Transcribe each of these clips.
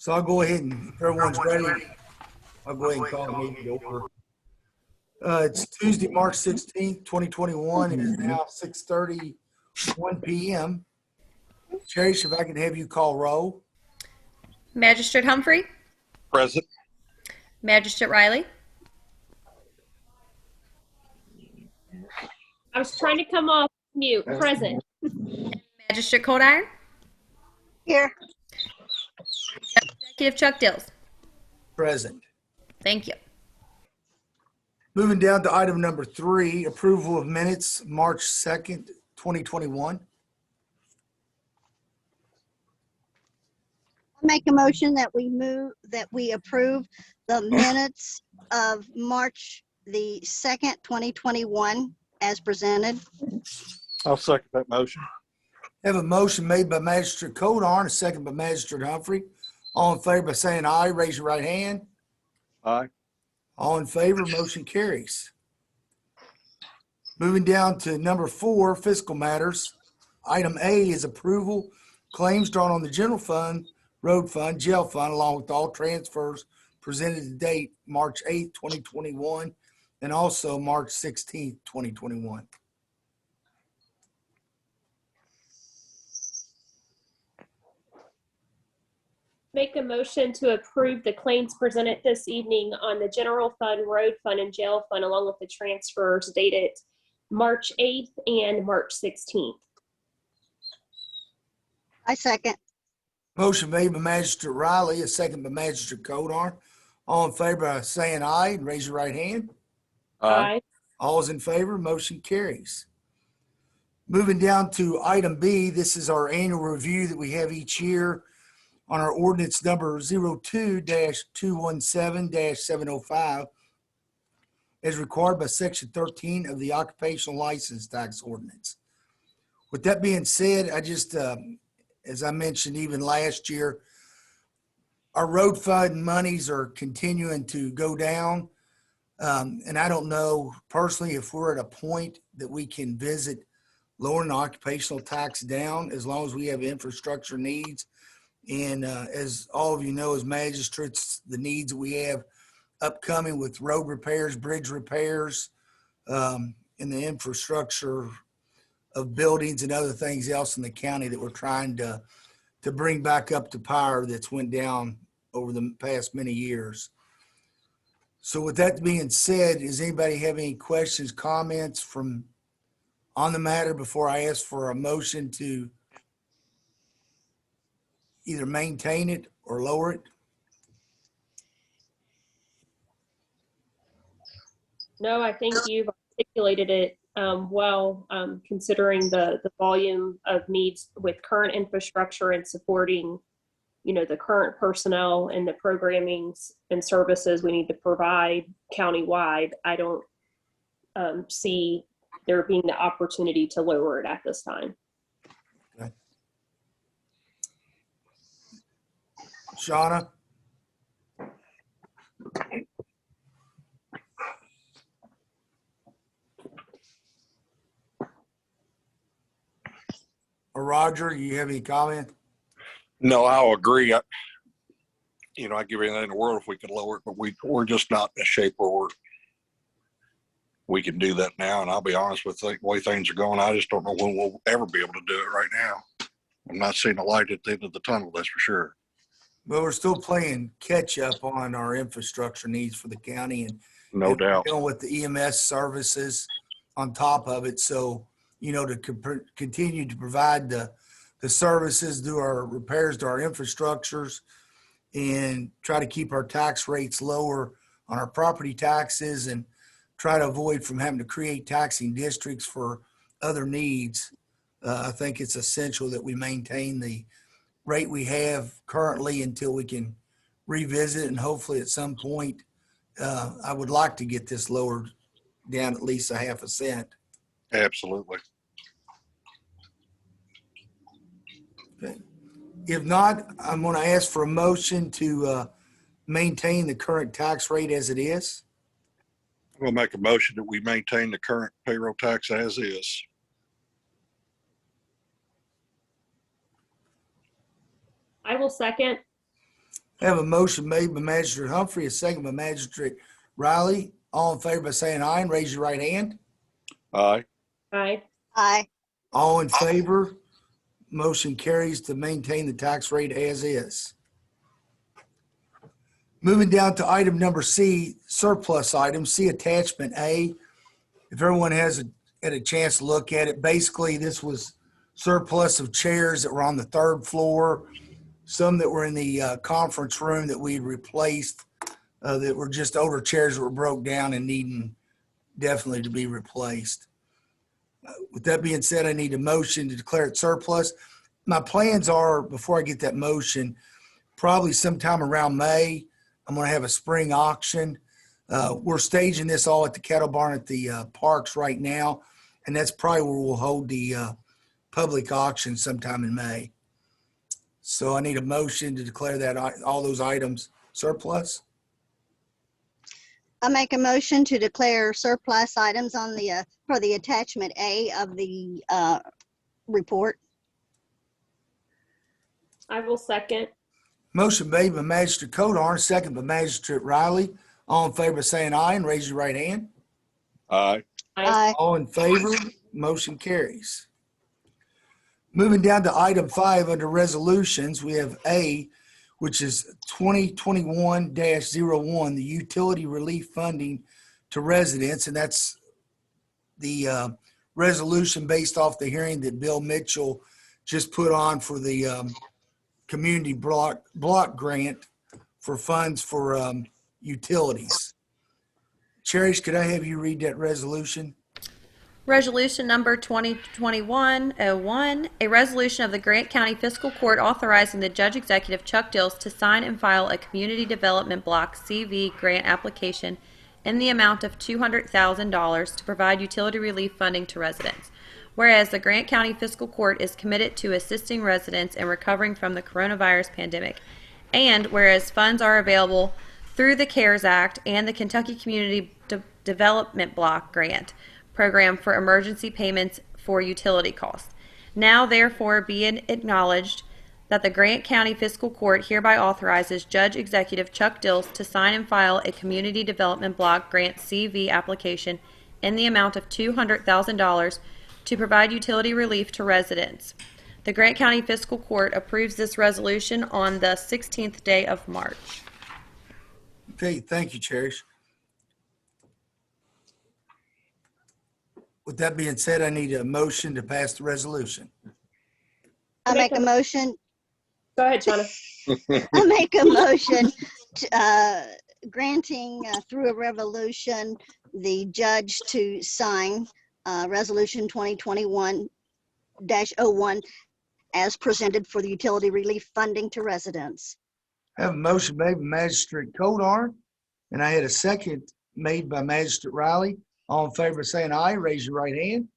So I'll go ahead and, if everyone's ready, I'll go ahead and call the meeting over. It's Tuesday, March 16th, 2021. It is now 6:31 p.m. Cherish, if I can have you call roll. Magistrate Humphrey. Present. Magistrate Riley. I was trying to come off mute. Present. Magistrate Cold Iron. Here. Executive Chuck Dills. Present. Thank you. Moving down to item number 3, approval of minutes, March 2nd, 2021. Make a motion that we approve the minutes of March the 2nd, 2021 as presented. I'll second that motion. Have a motion made by Magistrate Codarn, a second by Magistrate Humphrey. All in favor by saying aye, raise your right hand. Aye. All in favor, motion carries. Moving down to number 4, fiscal matters. Item A is approval, claims drawn on the general fund, road fund, jail fund, along with all transfers presented to date March 8th, 2021, and also March 16th, 2021. Make a motion to approve the claims presented this evening on the general fund, road fund, and jail fund, along with the transfers dated March 8th and March 16th. I second. Motion made by Magistrate Riley, a second by Magistrate Codarn. All in favor by saying aye, and raise your right hand. Aye. All is in favor, motion carries. Moving down to item B, this is our annual review that we have each year on our ordinance number 02-217-705 as required by section 13 of the occupational license tax ordinance. With that being said, I just, as I mentioned even last year, our road fund monies are continuing to go down. And I don't know personally if we're at a point that we can visit lowering the occupational tax down as long as we have infrastructure needs. And as all of you know, as magistrates, the needs we have upcoming with road repairs, bridge repairs, and the infrastructure of buildings and other things else in the county that we're trying to bring back up to par that's went down over the past many years. So with that being said, does anybody have any questions, comments from on the matter before I ask for a motion to either maintain it or lower it? No, I think you've articulated it well, considering the volume of needs with current infrastructure and supporting, the current personnel and the programmings and services we need to provide countywide. I don't see there being the opportunity to lower it at this time. Okay. Shauna? Or Roger, you have any comment? No, I'll agree. I'd give anything in the world if we could lower it, but we're just not in a shape where we can do that now. And I'll be honest with the way things are going, I just don't know when we'll ever be able to do it right now. I'm not seeing a light at the end of the tunnel, that's for sure. But we're still playing catch up on our infrastructure needs for the county and No doubt. dealing with the EMS services on top of it. So, to continue to provide the services, do our repairs to our infrastructures, and try to keep our tax rates lower on our property taxes and try to avoid from having to create taxing districts for other needs. I think it's essential that we maintain the rate we have currently until we can revisit, and hopefully at some point, I would like to get this lowered down at least a half a cent. Absolutely. Okay. If not, I'm going to ask for a motion to maintain the current tax rate as it is. I'm going to make a motion that we maintain the current payroll tax as is. I will second. I have a motion made by Magistrate Humphrey, a second by Magistrate Riley. All in favor by saying aye and raise your right hand. Aye. Aye. Aye. All in favor, motion carries to maintain the tax rate as is. Moving down to item number C, surplus items, see attachment A. If everyone has had a chance to look at it, basically this was surplus of chairs that were on the third floor, some that were in the conference room that we replaced, that were just older chairs that were broke down and needing definitely to be replaced. With that being said, I need a motion to declare it surplus. My plans are, before I get that motion, probably sometime around May, I'm going to have a spring auction. We're staging this all at the cattle barn at the parks right now, and that's probably where we'll hold the public auction sometime in May. So I need a motion to declare that all those items surplus. I make a motion to declare surplus items on the, for the attachment A of the report. I will second. Motion made by Magistrate Codar, second by Magistrate Riley. All in favor of saying aye and raise your right hand. Aye. Aye. All in favor, motion carries. Moving down to item 5 under resolutions, we have A, which is 2021-01, the utility relief funding to residents. And that's the resolution based off the hearing that Bill Mitchell just put on for the community block grant for funds for utilities. Cherish, could I have you read that resolution? Resolution number 2021-01, a resolution of the Grant County Fiscal Court authorizing the Judge Executive Chuck Dills to sign and file a Community Development Block CV grant application in the amount of $200,000 to provide utility relief funding to residents. Whereas the Grant County Fiscal Court is committed to assisting residents in recovering from the coronavirus pandemic, and whereas funds are available through the CARES Act and the Kentucky Community Development Block Grant Program for emergency payments for utility costs. Now therefore be it acknowledged that the Grant County Fiscal Court hereby authorizes Judge Executive Chuck Dills to sign and file a Community Development Block Grant CV application in the amount of $200,000 to provide utility relief to residents. The Grant County Fiscal Court approves this resolution on the 16th day of March. Okay, thank you, Cherish. With that being said, I need a motion to pass the resolution. I make a motion, Go ahead, Shauna. I make a motion to, granting through a resolution, the judge to sign resolution 2021-01 as presented for the utility relief funding to residents. I have a motion made by Magistrate Codar, and I had a second made by Magistrate Riley. All in favor of saying aye, raise your right hand.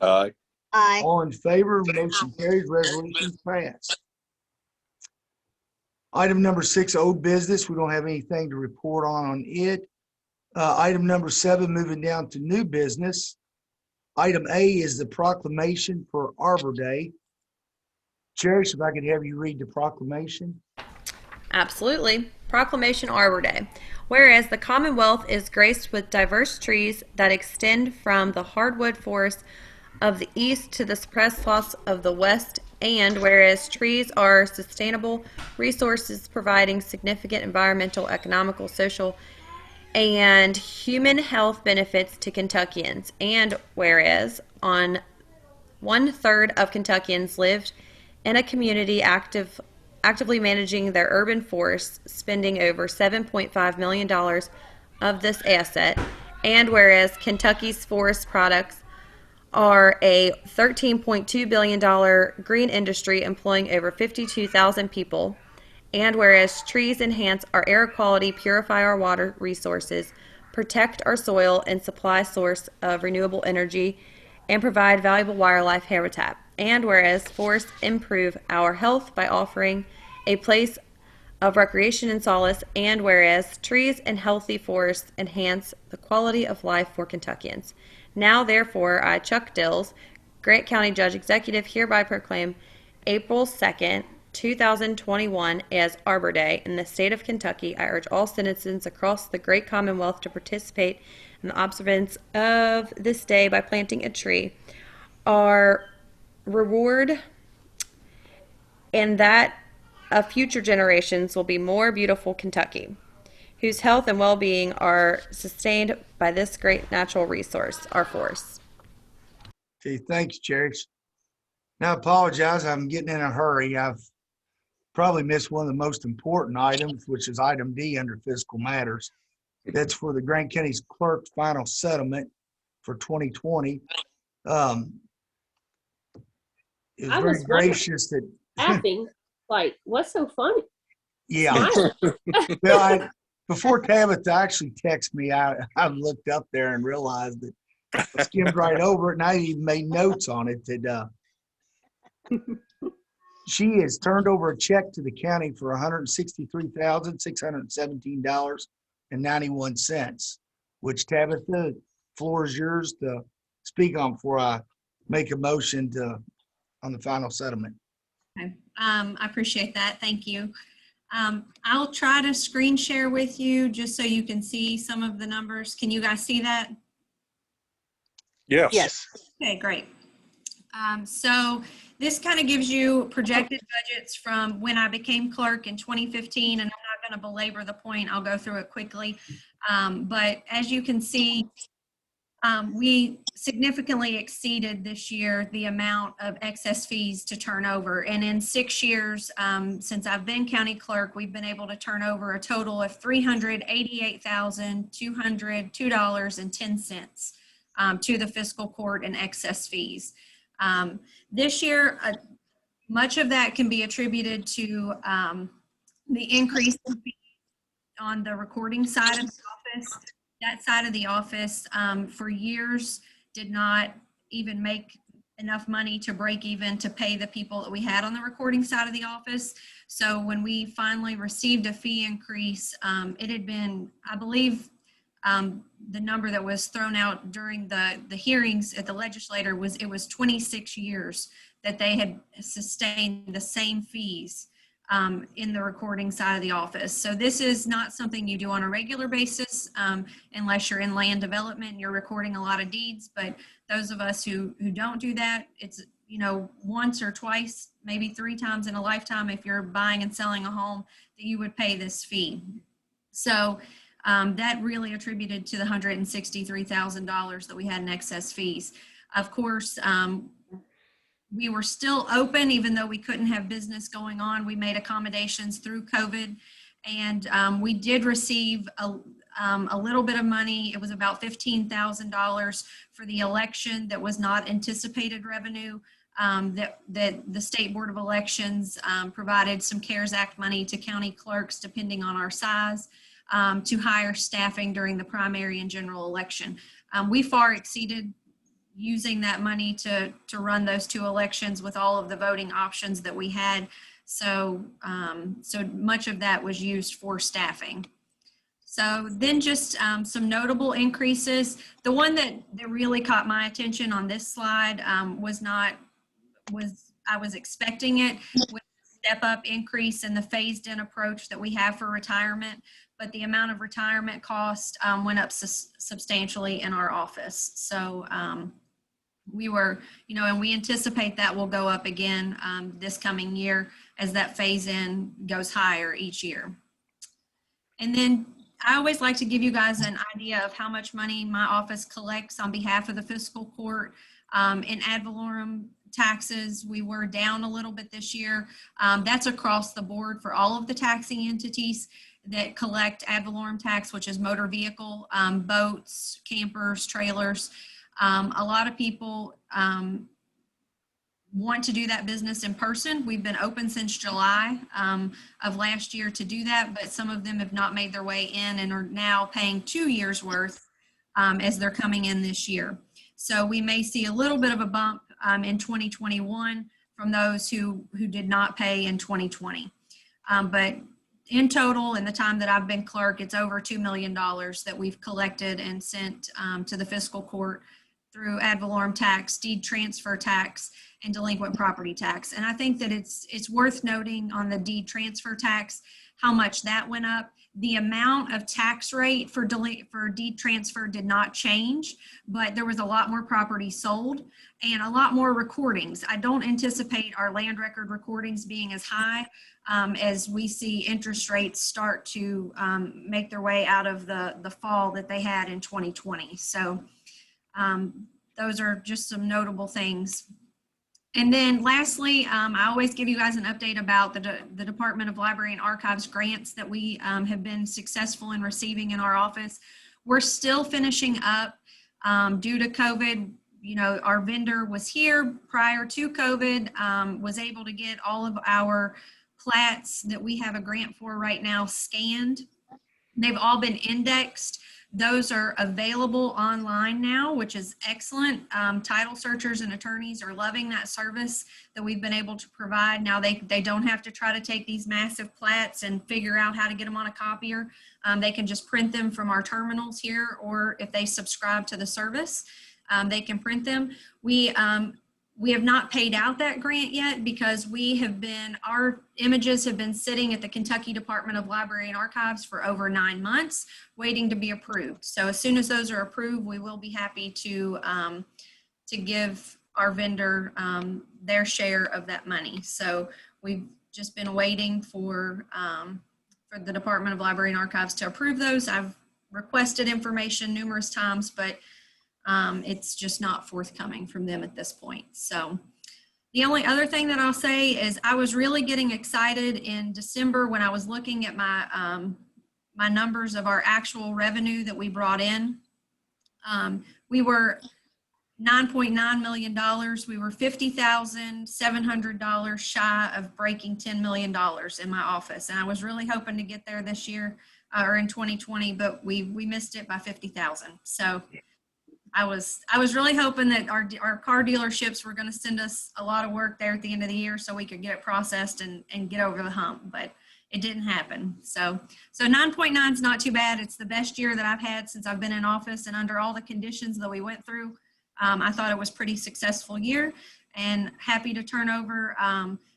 Aye. Aye. All in favor, motion carries, resolution passed. Item number 6, old business. We don't have anything to report on it. Item number 7, moving down to new business. Item A is the proclamation for Arbor Day. Cherish, if I could have you read the proclamation. Absolutely. Proclamation Arbor Day. Whereas the Commonwealth is graced with diverse trees that extend from the hardwood forests of the east to the suppressed swaths of the west, and whereas trees are sustainable resources providing significant environmental, economical, social, and human health benefits to Kentuckians, and whereas on 1/3 of Kentuckians lived in a community actively managing their urban forests, spending over $7.5 million of this asset, and whereas Kentucky's forest products are a $13.2 billion green industry employing over 52,000 people, and whereas trees enhance our air quality, purify our water resources, protect our soil, and supply source of renewable energy, and provide valuable wildlife habitat. And whereas forests improve our health by offering a place of recreation and solace, and whereas trees and healthy forests enhance the quality of life for Kentuckians. Now, therefore, I, Chuck Dills, Grant County Judge Executive, hereby proclaim April 2nd, 2021 as Arbor Day in the state of Kentucky, I urge all citizens across the great Commonwealth to participate in the observance of this day by planting a tree. Our reward and that of future generations will be more beautiful Kentucky, whose health and well-being are sustained by this great natural resource, our forests. Okay, thanks, Cherish. Now, I apologize, I'm getting in a hurry. I've probably missed one of the most important items, which is item D under fiscal matters. That's for the Grant County's clerk's final settlement for 2020. It was I very was gracious that, laughing, like, what's so funny? yeah. Well, before Tabitha actually texted me, I looked up there and realized that I skimmed right over it, and I even made notes on it that she has turned over a check to the county for $163,617.91, which, Tabitha, the floor is yours to speak on before I make a motion on the final settlement. Okay. I appreciate that. Thank you. I'll try to screen share with you just so you can see some of the numbers. Can you guys see that? Yes. Okay, great. So this kind of gives you projected budgets from when I became clerk in 2015, and I'm not going to belabor the point. I'll go through it quickly. But as you can see, we significantly exceeded this year the amount of excess fees to turn over. And in 6 years, since I've been county clerk, we've been able to turn over a total of $388,202.10 to the fiscal court in excess fees. This year, much of that can be attributed to the increase in fees on the recording side of the office. That side of the office for years did not even make enough money to break even to pay the people that we had on the recording side of the office. So when we finally received a fee increase, it had been, I believe, the number that was thrown out during the hearings at the legislature was, it was 26 years that they had sustained the same fees in the recording side of the office. So this is not something you do on a regular basis unless you're in land development and you're recording a lot of deeds. But those of us who don't do that, it's, you know, once or twice, maybe 3 times in a lifetime, if you're buying and selling a home, that you would pay this fee. So that really attributed to the $163,000 that we had in excess fees. Of course, we were still open, even though we couldn't have business going on. We made accommodations through COVID, and we did receive a little bit of money. It was about $15,000 for the election that was not anticipated revenue. That the State Board of Elections provided some CARES Act money to county clerks, depending on our size, to hire staffing during the primary and general election. We far exceeded using that money to run those 2 elections with all of the voting options that we had. So, so much of that was used for staffing. So then just some notable increases. The one that really caught my attention on this slide I was expecting it, with the step up increase in the phased in approach that we have for retirement, but the amount of retirement cost went up substantially in our office. So we were, you know, and we anticipate that will go up again this coming year as that phase in goes higher each year. And then I always like to give you guys an idea of how much money my office collects on behalf of the fiscal court. In ad valorem taxes, we were down a little bit this year. That's across the board for all of the taxing entities that collect ad valorem tax, which is motor vehicle, boats, campers, trailers. A lot of people want to do that business in person. We've been open since July of last year to do that, but some of them have not made their way in and are now paying 2 years worth as they're coming in this year. So we may see a little bit of a bump in 2021 from those who did not pay in 2020. But in total, in the time that I've been clerk, it's over $2 million that we've collected and sent to the fiscal court through ad valorem tax, deed transfer tax, and delinquent property tax. And I think that it's worth noting on the deed transfer tax how much that went up. The amount of tax rate for deed transfer did not change, but there was a lot more property sold and a lot more recordings. I don't anticipate our land record recordings being as high as we see interest rates start to make their way out of the fall that they had in 2020. So those are just some notable things. And then lastly, I always give you guys an update about the Department of Library and Archives grants that we have been successful in receiving in our office. We're still finishing up due to COVID. You know, our vendor was here prior to COVID, was able to get all of our plats that we have a grant for right now scanned. They've all been indexed. Those are available online now, which is excellent. Title searchers and attorneys are loving that service that we've been able to provide. Now they don't have to try to take these massive plats and figure out how to get them on a copier. They can just print them from our terminals here, or if they subscribe to the service, they can print them. We have not paid out that grant yet because our images have been sitting at the Kentucky Department of Library and Archives for over 9 months waiting to be approved. So as soon as those are approved, we will be happy to give our vendor their share of that money. So we've just been waiting for the Department of Library and Archives to approve those. I've requested information numerous times, but it's just not forthcoming from them at this point. So the only other thing that I'll say is I was really getting excited in December when I was looking at my my numbers of our actual revenue that we brought in. We were $9.9 million. We were $50,700 shy of breaking $10 million in my office. And I was really hoping to get there this year or in 2020, but we missed it by 50,000. So I was really hoping that our car dealerships were going to send us a lot of work there at the end of the year so we could get it processed and get over the hump, but it didn't happen. So 9.9 is not too bad. It's the best year that I've had since I've been in office, and under all the conditions that we went through, I thought it was a pretty successful year, and happy to turn over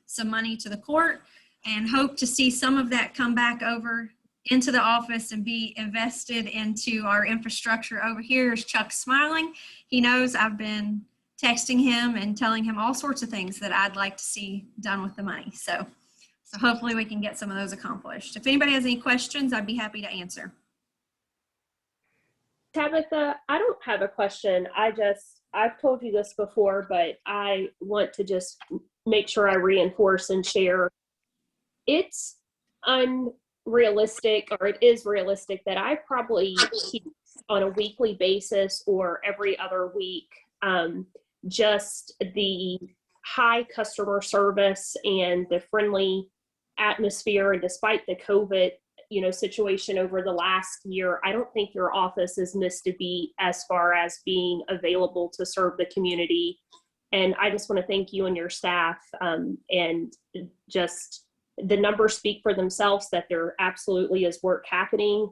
some money to the court and hope to see some of that come back over into the office and be invested into our infrastructure over here. Is Chuck smiling? He knows I've been texting him and telling him all sorts of things that I'd like to see done with the money. So hopefully we can get some of those accomplished. If anybody has any questions, I'd be happy to answer. Tabitha, I don't have a question. I've told you this before, but I want to just make sure I reinforce and share. It's unrealistic, or it is realistic, that I probably keep on a weekly basis or every other week just the high customer service and the friendly atmosphere. And despite the COVID situation over the last year, I don't think your office has missed a beat as far as being available to serve the community. And I just want to thank you and your staff, and just the numbers speak for themselves that there absolutely is work happening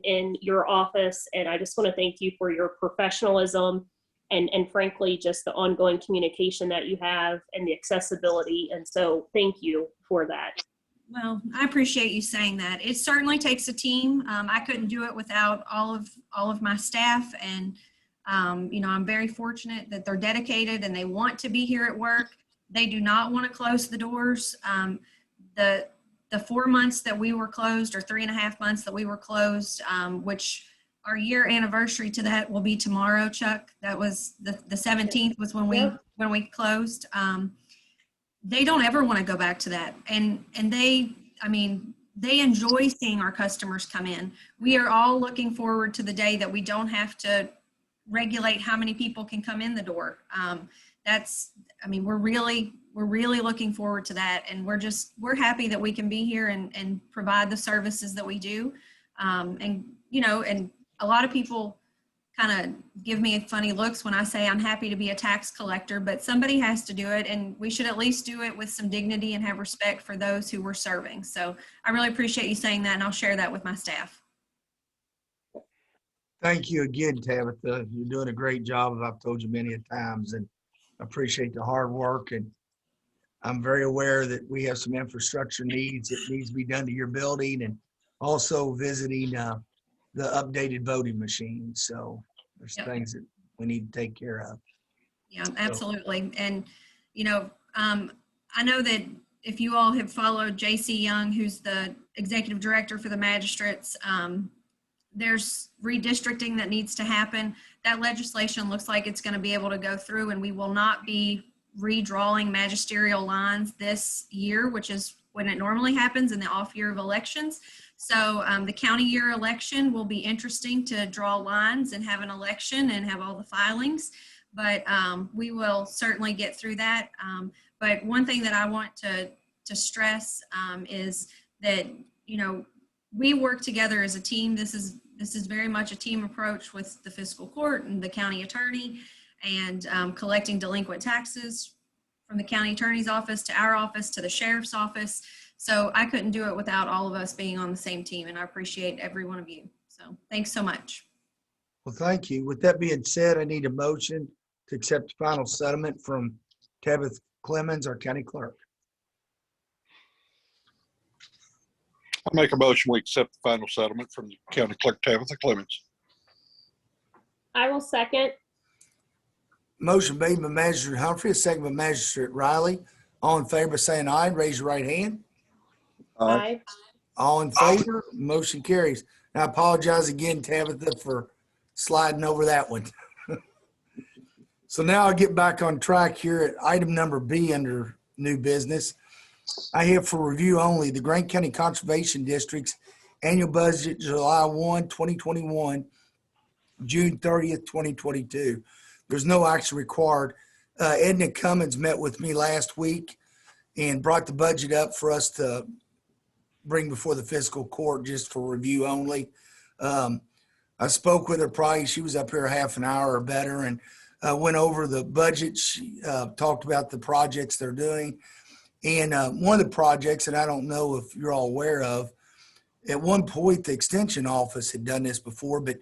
in your office. And I just want to thank you for your professionalism and frankly, just the ongoing communication that you have and the accessibility. And so thank you for that. Well, I appreciate you saying that. It certainly takes a team. I couldn't do it without all of my staff, and I'm very fortunate that they're dedicated and they want to be here at work. They do not want to close the doors. The 4 months that we were closed, or 3.5 months that we were closed, which our year anniversary to that will be tomorrow, Chuck. That was the 17th was when we closed. They don't ever want to go back to that. And they enjoy seeing our customers come in. We are all looking forward to the day that we don't have to regulate how many people can come in the door. We're really looking forward to that. And we're happy that we can be here and provide the services that we do. And a lot of people kind of give me funny looks when I say I'm happy to be a tax collector, but somebody has to do it, and we should at least do it with some dignity and have respect for those who we're serving. So I really appreciate you saying that, and I'll share that with my staff. Thank you again, Tabitha. You're doing a great job, as I've told you many a times, and I appreciate the hard work. And I'm very aware that we have some infrastructure needs that needs to be done to your building, and also visiting the updated voting machines. So there's Yep. things that we need to take care of. Yeah, absolutely. And, I know that if you all have followed J.C. Young, who's the executive director for the magistrates, there's redistricting that needs to happen. That legislation looks like it's going to be able to go through, and we will not be redrawing magisterial lines this year, which is when it normally happens in the off year of elections. So the county year election will be interesting to draw lines and have an election and have all the filings, but we will certainly get through that. But one thing that I want to stress is that, we work together as a team. This is very much a team approach with the fiscal court and the county attorney, and collecting delinquent taxes from the county attorney's office to our office to the sheriff's office. So I couldn't do it without all of us being on the same team, and I appreciate every one of you. So thanks so much. Well, thank you. With that being said, I need a motion to accept the final settlement from Tabitha Clemens, our county clerk. I make a motion, we accept the final settlement from the county clerk Tabitha Clemens. I will second. Motion made by Magistrate Humphrey, a second by Magistrate Riley. All in favor, saying aye, raise your right hand. Aye. All in favor, motion carries. And I apologize again, Tabitha, for sliding over that one. So now I'll get back on track here at item number B under new business. I have for review only the Grant County Conservation District's annual budget, July 1, 2021, June 30th, 2022. There's no action required. Edna Cummins met with me last week and brought the budget up for us to bring before the fiscal court just for review only. I spoke with her probably, she was up here half an hour or better, and went over the budget. She talked about the projects they're doing. And one of the projects, and I don't know if you're all aware of, at one point the extension office had done this before, but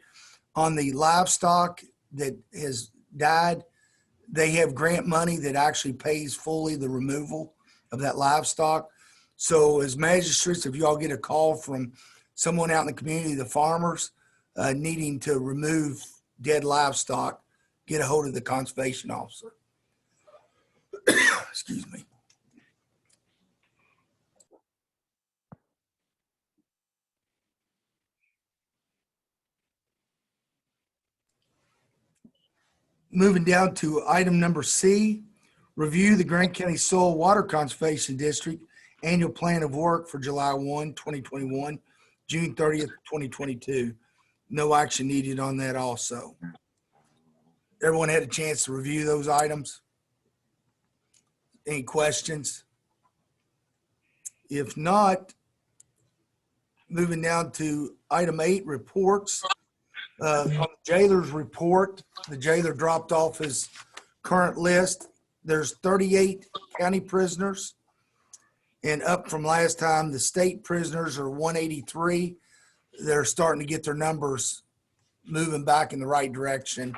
on the livestock that has died, they have grant money that actually pays fully the removal of that livestock. So as magistrates, if you all get a call from someone out in the community, the farmers needing to remove dead livestock, get a hold of the conservation officer. Excuse me. Moving down to item number C, review the Grant County Soil Water Conservation District annual plan of work for July 1, 2021, June 30th, 2022. No action needed on that also. Everyone had a chance to review those items? Any questions? If not, moving down to item 8, reports. On the jailer's report, the jailer dropped off his current list. There's 38 county prisoners, and up from last time, the state prisoners are 183. They're starting to get their numbers moving back in the right direction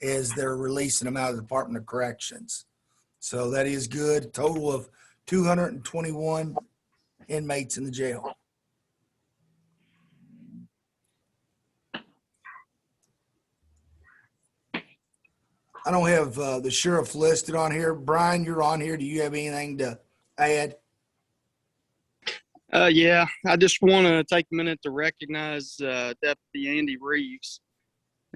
as they're releasing them out of the Department of Corrections. So that is good. Total of 221 inmates in the jail. I don't have the sheriff listed on here. Brian, you're on here. Do you have anything to add? Yeah, I just want to take a minute to recognize Deputy Andy Reeves.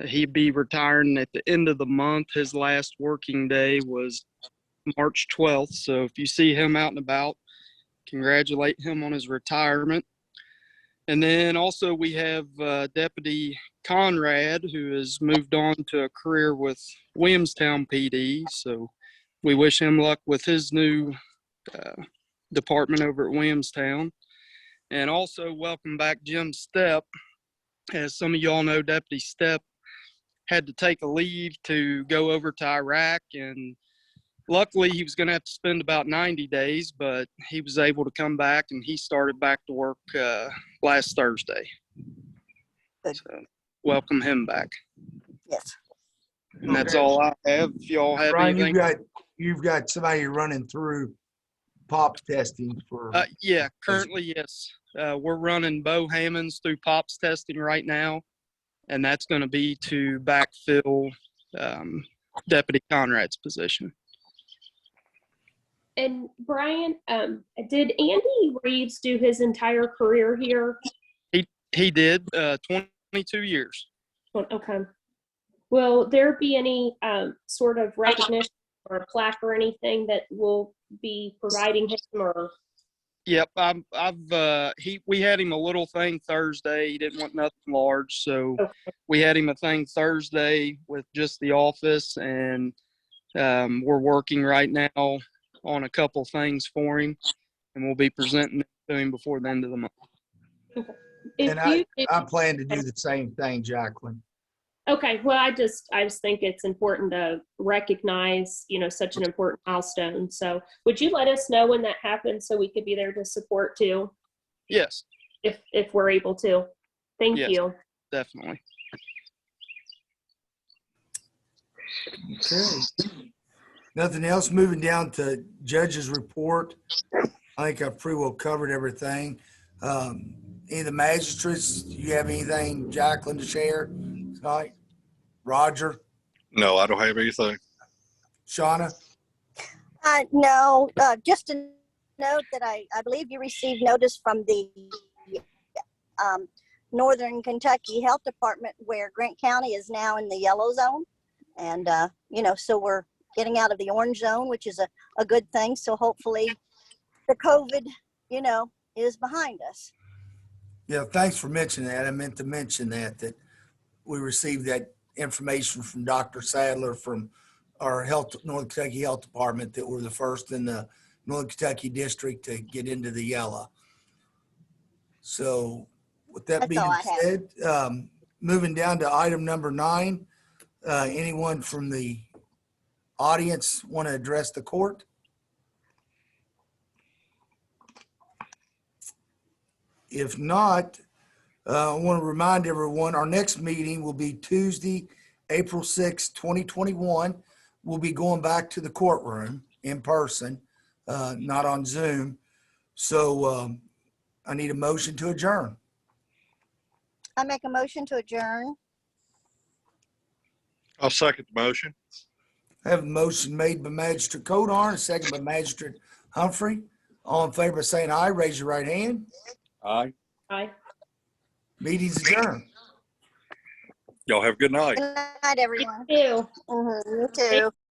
He'd be retiring at the end of the month. His last working day was March 12th. So if you see him out and about, congratulate him on his retirement. And then also we have Deputy Conrad, who has moved on to a career with Williamstown PD. So we wish him luck with his new department over at Williamstown. And also welcome back Jim Stepp. As some of y'all know, Deputy Stepp had to take a leave to go over to Iraq, and luckily he was going to have to spend about 90 days, but he was able to come back, and he started back to work last Thursday. So welcome him back. Yes. And that's Okay. all I have. If y'all have Brian, anything. you've got somebody running through POPs testing for. Yeah, currently, yes. We're running Bo Hammonds through POPs testing right now, and that's going to be to backfill Deputy Conrad's position. And Brian, did Andy Reeves do his entire career here? He did 22 years. Okay. Will there be any sort of recognition or a plaque or anything that will be providing him, or? Yep, we had him a little thing Thursday. He didn't want nothing large, so Okay. we had him a thing Thursday with just the office, and we're working right now on a couple things for him, and we'll be presenting it to him before the end of the month. And I plan to do the same thing, Jacqueline. Okay, well, I just think it's important to recognize, such an important milestone. So would you let us know when that happens so we could be there to support too, Yes, if we're able to? Thank Yes. you. definitely. Okay. Nothing else. Moving down to judge's report. I think I've pretty well covered everything. Any of the magistrates, do you have anything, Jacqueline, to share tonight? Roger, No, I don't have anything. Shauna? No, just to note that I believe you received notice from the Northern Kentucky Health Department where Grant County is now in the yellow zone. And, so we're getting out of the orange zone, which is a good thing. So hopefully the COVID, is behind us. Yeah, thanks for mentioning that. I meant to mention that we received that information from Dr. Sadler from our Northern Kentucky Health Department that we're the first in the Northern Kentucky district to get into the yellow. So with that That's being all I have. said, moving down to item number 9, anyone from the audience want to address the court? If not, I want to remind everyone, our next meeting will be Tuesday, April 6, 2021. We'll be going back to the courtroom in person, not on Zoom. So I need a motion to adjourn. I make a motion to adjourn. I'll second the motion. I have a motion made by Magistrate Codar, a second by Magistrate Humphrey. All in favor of saying aye, raise your right hand. Aye. Bye. Meeting's adjourned. Y'all have a good night. Good night, everyone. Thank you. You too.